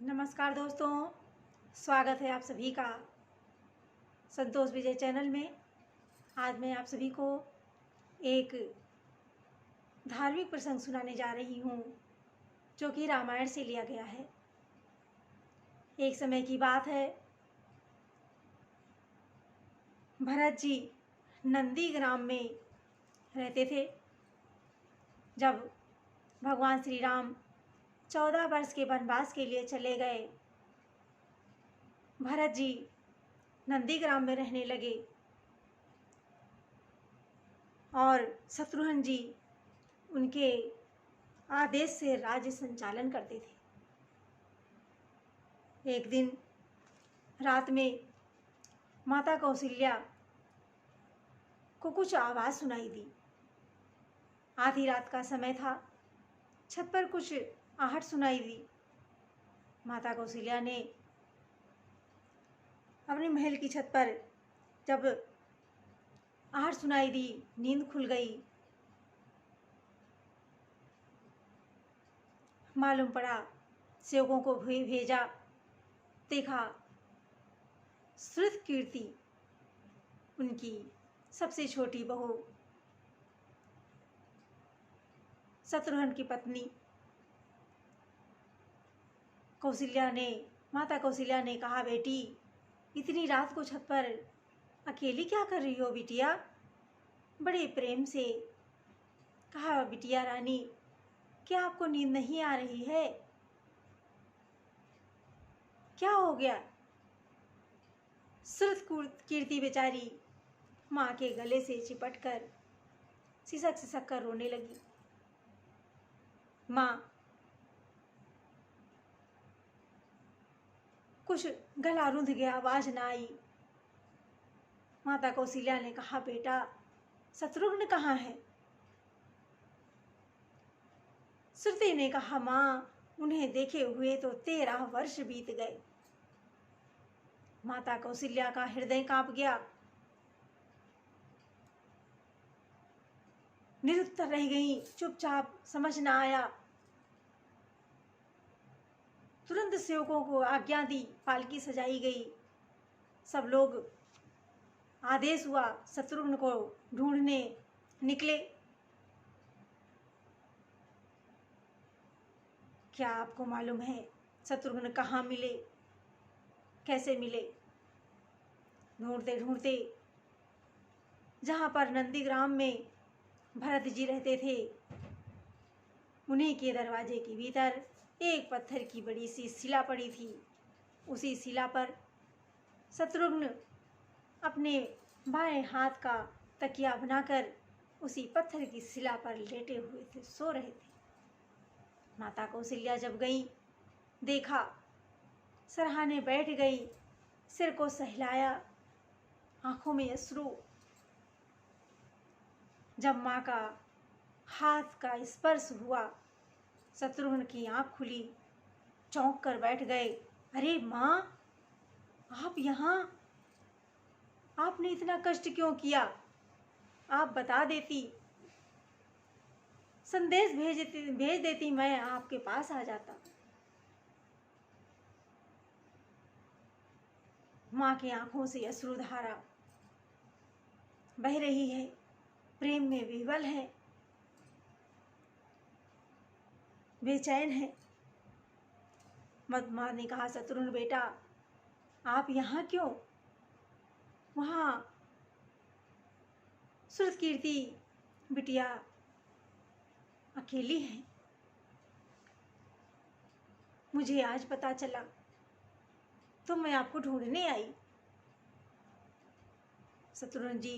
नमस्कार दोस्तों, स्वागत है आप सभी का संतोष विजय चैनल में। आज मैं आप सभी को एक धार्मिक प्रसंग सुनाने जा रही हूँ जो कि रामायण से लिया गया है। एक समय की बात है, भरत जी नंदीग्राम में रहते थे। जब भगवान श्री राम 14 वर्ष के वनवास के लिए चले गए, भरत जी नंदीग्राम में रहने लगे और शत्रुघ्न जी उनके आदेश से राज्य संचालन करते थे। एक दिन रात में माता कौशल्या को कुछ आवाज़ सुनाई दी। आधी रात का समय था, छत पर कुछ आहट सुनाई दी। माता कौशल्या ने अपने महल की छत पर जब आहट सुनाई दी, नींद खुल गई। मालूम पड़ा, सेवकों को भेजा, देखा श्रुतकीर्ति उनकी सबसे छोटी बहू शत्रुघ्न की पत्नी माता कौशल्या ने कहा, बेटी इतनी रात को छत पर अकेली क्या कर रही हो बिटिया? बड़े प्रेम से कहा, बिटिया रानी क्या आपको नींद नहीं आ रही है? क्या हो गया? श्रुतकीर्ति बेचारी माँ के गले से चिपटकर सिसक कर रोने लगी। माँ कुछ गला रुंध गया, आवाज ना आई। माता कौशल्या ने कहा, बेटा शत्रुघ्न कहाँ है? श्रुति ने कहा, माँ उन्हें देखे हुए तो 13 वर्ष बीत गए। माता कौशल्या का हृदय कांप गया, निरुत्तर रह गई, चुपचाप। समझ ना आया, तुरंत सेवकों को आज्ञा दी, पालकी सजाई गई। सब लोग आदेश हुआ, शत्रुघ्न को ढूंढने निकले। क्या आपको मालूम है शत्रुघ्न कहाँ मिले, कैसे मिले? ढूंढते ढूंढते जहाँ पर नंदीग्राम में भरत जी रहते थे, उन्हीं के दरवाजे के भीतर एक पत्थर की बड़ी सी शिला पड़ी थी। उसी शिला पर शत्रुघ्न अपने बाएं हाथ का तकिया बनाकर उसी पत्थर की शिला पर लेटे हुए थे, सो रहे थे। माता कौशल्या जब गई, देखा, सराहने बैठ गई, सिर को सहलाया, आंखों में अश्रु। जब माँ का हाथ का स्पर्श हुआ, शत्रुघ्न की आंख खुली, चौंक कर बैठ गए। अरे माँ, आप यहाँ? आपने इतना कष्ट क्यों किया? आप बता देती, संदेश भेज देती, मैं आपके पास आ जाता। माँ की आंखों से अश्रुधारा बह रही है, प्रेम में विह्वल है, बेचैन है। माँ ने कहा, शत्रुघ्न बेटा आप यहाँ क्यों? वहाँ श्रुतकीर्ति बिटिया अकेली है, मुझे आज पता चला तो मैं आपको ढूंढने आई। शत्रुघ्न जी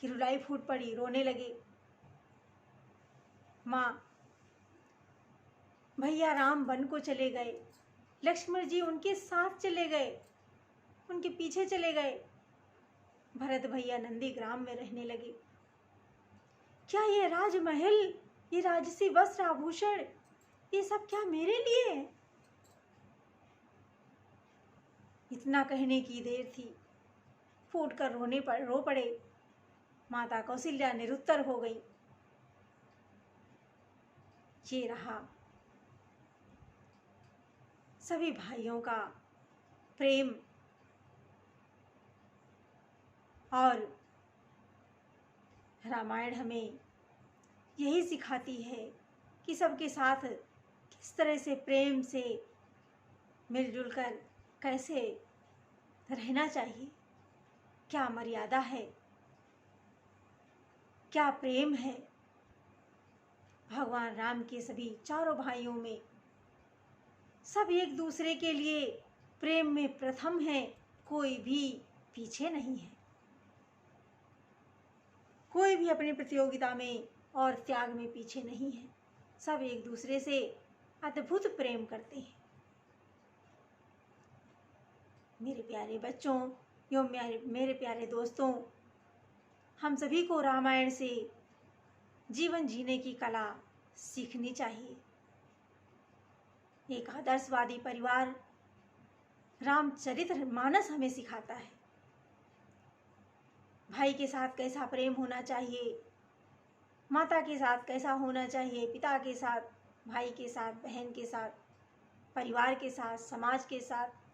की रुलाई फूट पड़ी, रोने लगे। माँ, भैया राम वन को चले गए, लक्ष्मण जी उनके साथ चले गए, उनके पीछे चले गए। भरत भैया नंदीग्राम में रहने लगे। क्या ये राजमहल, ये राजसी वस्त्र आभूषण, ये सब क्या मेरे लिए है? इतना कहने की देर थी, फूट कर रो पड़े। माता कौशल्या निरुत्तर हो गई। ये रहा सभी भाइयों का प्रेम और रामायण हमें यही सिखाती है कि सबके साथ किस तरह से प्रेम से मिलजुल कर कैसे रहना चाहिए, क्या मर्यादा है, क्या प्रेम है। भगवान राम के सभी चारों भाइयों में सब एक दूसरे के लिए प्रेम में प्रथम है, कोई भी पीछे नहीं है। कोई भी अपनी प्रतियोगिता में और त्याग में पीछे नहीं है। सब एक दूसरे से अद्भुत प्रेम करते हैं। मेरे प्यारे बच्चों एवं मेरे प्यारे दोस्तों, हम सभी को रामायण से जीवन जीने की कला सीखनी चाहिए। एक आदर्शवादी परिवार रामचरितमानस हमें सिखाता है भाई के साथ कैसा प्रेम होना चाहिए, माता के साथ कैसा होना चाहिए, पिता के साथ, भाई के साथ, बहन के साथ, परिवार के साथ, समाज के साथ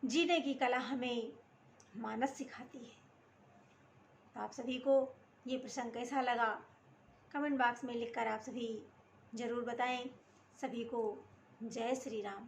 जीने की कला हमें मानस सिखाती है। तो आप सभी को ये प्रसंग कैसा लगा कमेंट बॉक्स में लिखकर आप सभी ज़रूर बताएं। सभी को जय श्री राम।